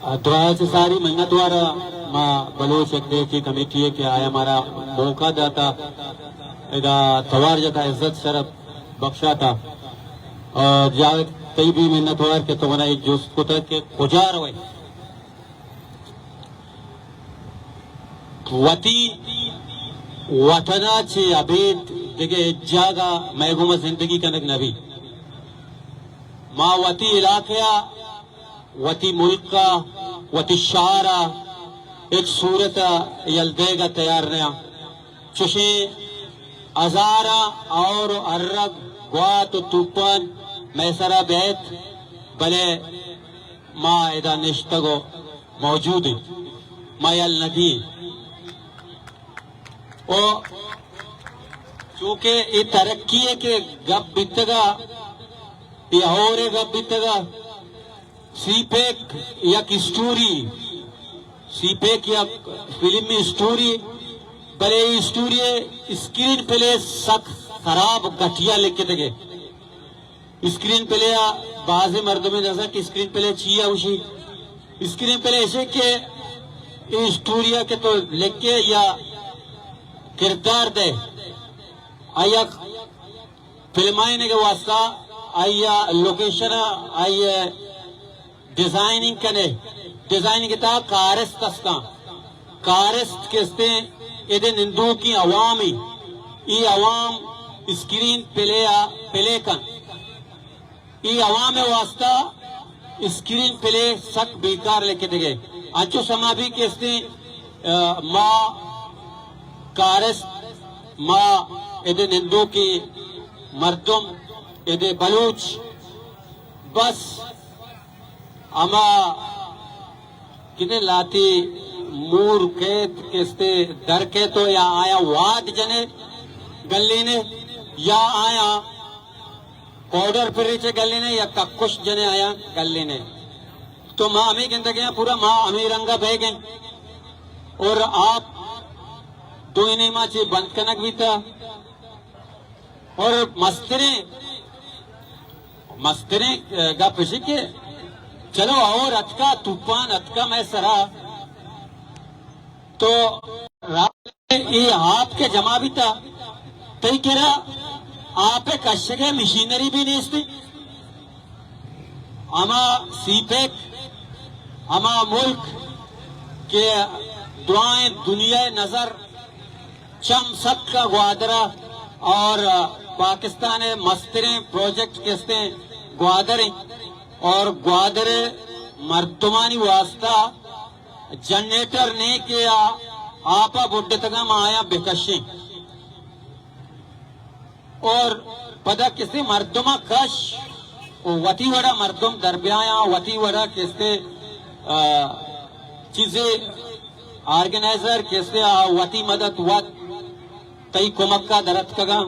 دعا سے ساری محنت وارا ماں بلوچ اکدے کی کمیٹی ہے کہ آیا ہمارا موقع داتا ادا توار جتا عزت شرف بخشا تھا اور جاوید کئی بھی محنت وار کے تو ایک جوست کو تک کہ خجار ہوئے وطی وطنا چھے عبید دیکھے جاگا محگوم زندگی کنک نبی ماں وطی علاقہ وطی ملکا وطی شعرا ایک صورتا یلدے گا تیار نیا چوشے ازارا اور ارگ گوات و توپان میسرہ بیت بلے ما ادا نشتگو موجود ہے ما یل ندی اور چونکہ یہ ترقی ہے کہ گب بیتگا یہ ہورے گب بیتگا سی پیک یک اسٹوری سی پیک یک فلمی اسٹوری بلے یہ اسٹوری اسکرین پلے سک خراب گھٹیا لکھے تگے اسکرین پلے بعض مردوں میں جیسا کہ اسکرین پلے چیا اوشی اسکرین پلے ایسے کہ یہ اسٹوری کے تو لکھے یا کردار دے آیا فلمائنے کے واسطہ آیا لوکیشن آیا ڈیزائننگ کنے ڈیزائننگ کتا کارست اسکا کارست کستے ایدے نندو کی عوامی ای عوام اسکرین پلے کن ای عوام واسطہ اسکرین پلے سک بیکار لکھے دے انچو سما بھی کستے ما کارست ما ایدے نندو کی مردم ایدے بلوچ بس اما کنے لاتی مور کیت کستے در کے تو یا آیا واد جنے گلینے یا آیا پاؤڈر پریچے گلینے یا ککش جنے آیا گلینے تو ماں ہمیں کہتے گئے پورا ماں ہمیں رنگا بہ گئے اور آپ دو انہیں ماں چی بند کنک بھی تھا اور مستریں گا پشی کے چلو اور اتکا توپان اتکا میں سرا تو یہ آپ کے جمع بھی تھا تو یہ کہہ رہا آپ ایک اشگے مشینری بھی نہیں تھی اما سی پیک اما ملک کے دعائیں دنیا نظر چم سک کا گوادرہ اور پاکستان مستریں پروجیکٹ کستے گوادریں اور گوادرے مردمانی واسطہ جنریٹر نے کیا آپا بڑھے تگا آیا بکشیں اور پدا کسے مردمہ کش وطی وڑا مردم دربیاں وطی وڑا کسے چیزیں آرگنائزر کسے وطی مدد وط تئی کمکہ درد کگا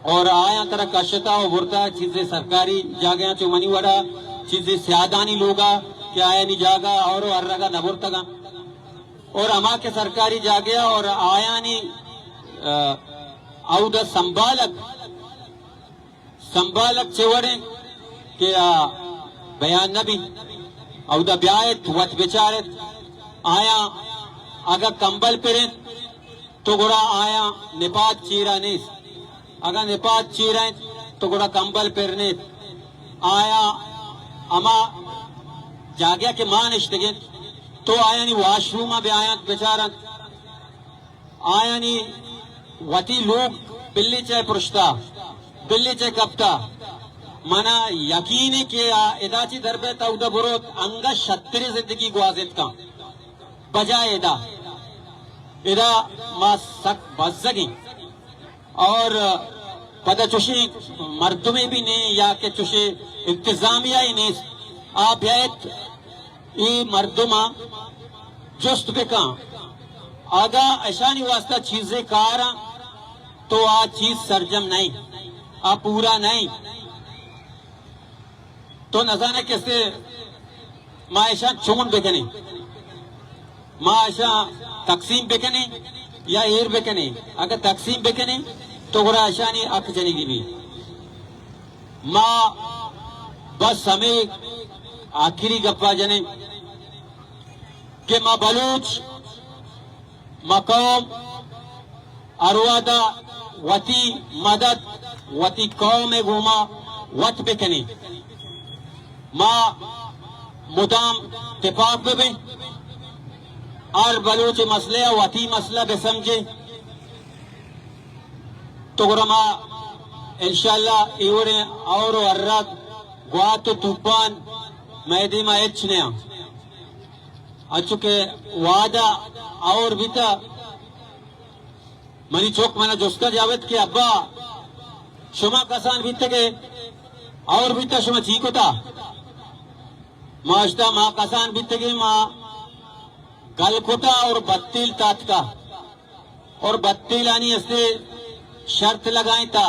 اور آیا طرح کشتا و برتا چیزیں سرکاری جاگیاں چو منی وڑا چیزیں سیادانی لوگا کہ آیا نہیں جاگا اور ارگا نبرتا گا اور اما کے سرکاری جاگیا اور آیا نہیں او دا سنبالک چوڑیں کہ بیان نبی او دا بیایت وط بچارت آیا اگا کمبل پریں تو گوڑا آیا نپات چیرہ نیس اگر نپات چیریں تو گوڑا کمبل پرنے آیا اما جاگیا کہ ماں نشتگیں تو آیا نی واش رومہ بے آیا بچارت آیا نی وطی لوگ بلی چاہے پرشتا بلی چاہے کپتا منا یقینی کہ ادا چی در بیتا او دا بروت انگا شتری زندگی گوازت کا بجائے ادا ما سک بزگی اور پدا چوشی مردمیں بھی نہیں یا کہ چوشی انتظامیہ ہی نہیں آپ یایت ای مردمہ جست بکا آگا ایشانی واسطہ چیزیں کارا تو آ چیز سرجم نہیں آ پورا نہیں تو نظانے کیسے ماں ایشان چون بکنے ماں ایشان تقسیم بکنے یا ایر بکنے اگر تقسیم بکنے تو گرا ایشانی اک جنی گی بھی ماں بس ہمیں آخری گپا جنے کہ ما بلوچ مقام اروادا وتی مدد وتی قوم گوما وط بکنی ما مدام اتفاق بے اور بلوچ مسئلہ وتی مسئلہ بے سمجھے تو گرما انشاءاللہ ایورے اور ارد گوات توپان میدی ما اچھنیا اچھو کہ وعدہ اور بیتا منی چوک منا جوسکا جاوید کہ ابا شما کسان بیتا کہ اور بیتا شما چیکو تا معاشتا ما کسان بیتا کہ ما گل کتا اور بطیل تات کا اور بطیل آنی اس نے شرط لگائیں تا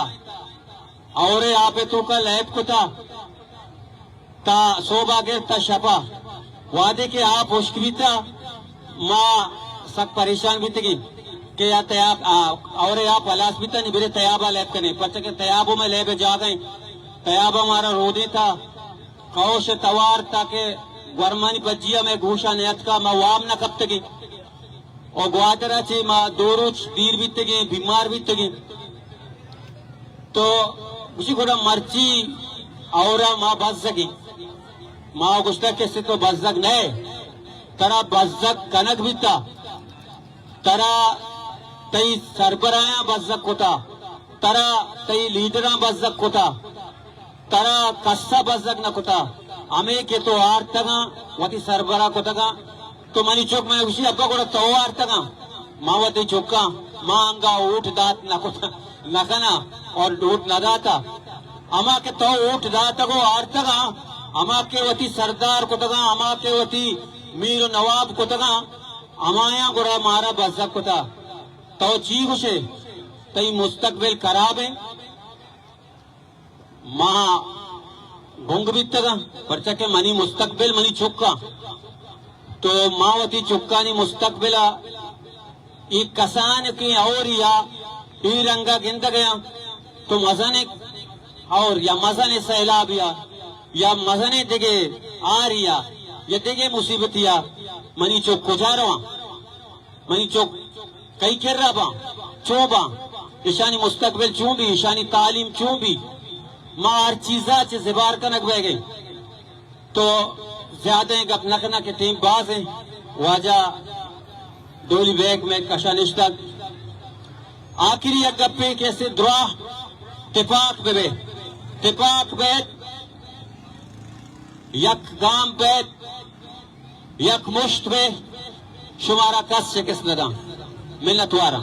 اور آپ تو کا لیب کتا تا صوبہ گر تا شپا وعدے کہ آپ ہوشک بیتا ما سک پریشان بیتا کہ یا تیاب اور آپ علاس بیتا نہیں برے تیابہ لیب کنے پرچہ کہ تیابوں میں لیب جا گئیں تیابہ ہمارا رودی تھا قوش توار تاکہ گورمانی پجیا میں گوشا نیت کا ما وام نہ کب تگی اور گوادرہ چی ما دوروچ دیر بیت تگی بیمار بیت تگی تو اسی گوڑا مرچی اورا ما بزگی ما گشتہ کسی تو بزگ نئے ترا بزگ کنک بیتا ترا تی سربرایاں بزگ کتا ترا تی لیڈراں بزگ کتا ترا کسا بزگ نہ کتا ہمیں کہ تو آرتگا وطی سربراہ کتگا تو منی چوک میں اسی ابا کو تو آرتگا ماں وطی چوکا ماں انگا اوٹ دات نہ کنا اور اوٹ نہ داتا اما کے تو اوٹ داتا کو آرتگا اما کے وطی سردار کتگا اما کے وطی میر و نواب کتگا امایا گرا مارا بزک کتا تو چیز اسے تی مستقبل خراب ہے ماں گونگ بیتگا پرچہ کہ منی مستقبل منی چکا تو ماوتی چکانی مستقبلہ ایک کسان کی اور یا ای رنگا گند گیا تو مزن اور یا مزن سیلاب یا مزن دگے آریا یا دگے مصیبتیا منی چوک کجا رواں منی چوک کئی کر رہا با چوں با اشانی مستقبل چوں بھی اشانی تعلیم چوں بھی ماں ہر چیزہ چھ زبار کا نک بے گئی تو زیادہ ہیں گپ نکنا کے ٹیم باز ہیں واجہ دولی بیگ میں کشا نشتک آخری یک گپے کیسے دعا تفاق بے تفاق بیت یک گام بیت یک مشت بے شمارا کس شکست ندام منت وارا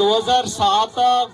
2007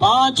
5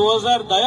2010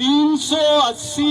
380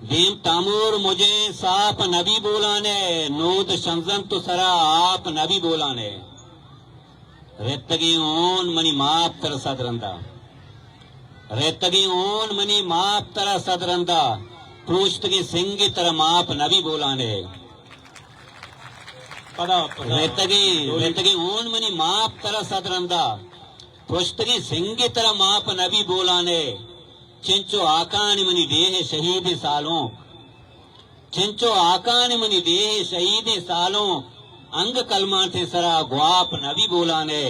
دیم تامور مجھے ساپ نبی بولانے نود شنزن تو سرا آپ نبی بولانے ریتگی اون منی ماپ تر صدرندہ ریتگی اون منی ماپ تر صدرندہ پروشتگی سنگی تر ماپ نبی بولانے ریتگی اون منی ماپ تر صدرندہ پروشتگی سنگی تر ماپ نبی بولانے چنچو آکانی منی دیہ شہید سالوں چنچو آکانی منی دیہ شہید سالوں انگ کلمان تھے سرا گواپ نبی بولانے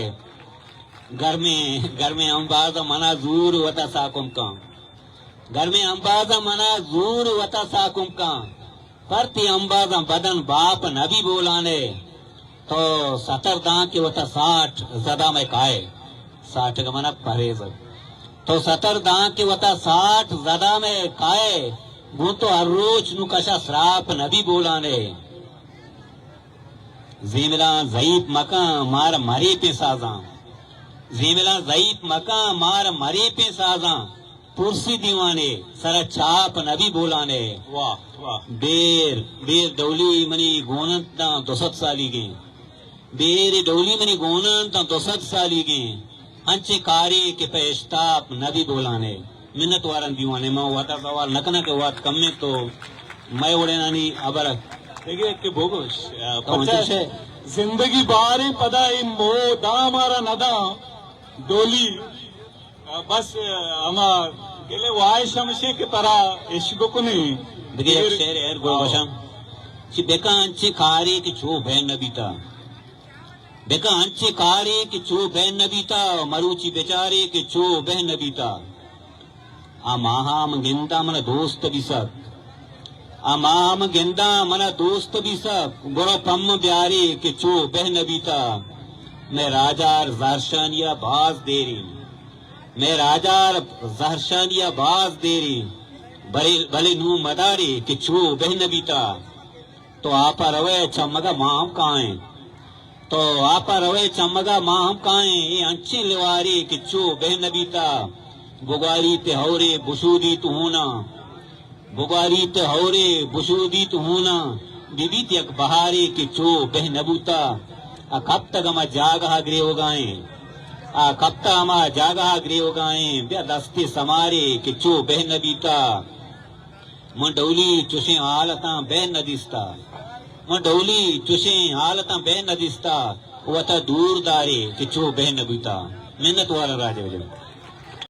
گھر میں امبازہ منا زور وطا ساکم کام گھر میں امبازہ منا زور وطا ساکم کام پرتی امبازہ بدن باپ نبی بولانے تو 70 دان کے وطا 60 زدہ میں کائے 60 کا منا پریز تو 70 دان کے وطا 60 زدہ میں کائے گو تو ہر روچ نو کشا سراپ نبی بولانے زیملان ضعیف مکان مار مری پہ سازاں زیملان ضعیف مکان مار مری پہ سازاں پرسی دیوانے سر چھاپ نبی بولانے واہ واہ بیر ڈولی منی گونن تا 200 سالی گئیں بیر ڈولی منی گونن تا 200 سالی گئیں انچے کاری کے پیشتاپ نبی بولانے منت وارن دیوانے میں واتا سوال نکنا کے وات کم میں تو میں اڑے نانی ابر دیکھیے کہ بھوگوش پچھے زندگی بارے پدا مو دا ہمارا ندا ڈولی بس ہما گلے وائے شمشے کی طرح عشق کو نہیں دیکھیے ایک شعر ہے گو بشم چی بیکا انچے کاری کی چھو بین نبیتا بیکا انچے کاری کی چھو بین نبیتا مروچی بیچاری کی چھو بین نبیتا آماہام گندہ من دوست بھی سک امام گندا منا دوست بھی سب گڑو پم بیاری کہ چو بہ نبیتا میں راجار زہرشانیا باز دیری میں راجار زہرشانیا باز دیری بھلے نو مداری کہ چو بہ نبیتا تو آپا روے چمگا ماہم کائیں تو آپا روے چمگا ماہم کائیں یہ انچی لواری کہ چو بہ نبیتا بگاری تے ہورے بشودی تو ہونا بگاری تے ہورے بشودی تو ہونا بی تے اک بہاری کے چو بہ نبوتا کب تک ہما جاگہ گرے ہو گائیں کب تک ہما جاگہ گرے ہو گائیں بیا دستے سمارے کے چو بہ نبیتا من ڈولی چوشیں حالتاں بہ ندیستا من ڈولی چوشیں حالتاں بہ ندیستا وطا دور دارے کے چو بہ نبیتا منت والا راجہ وجہ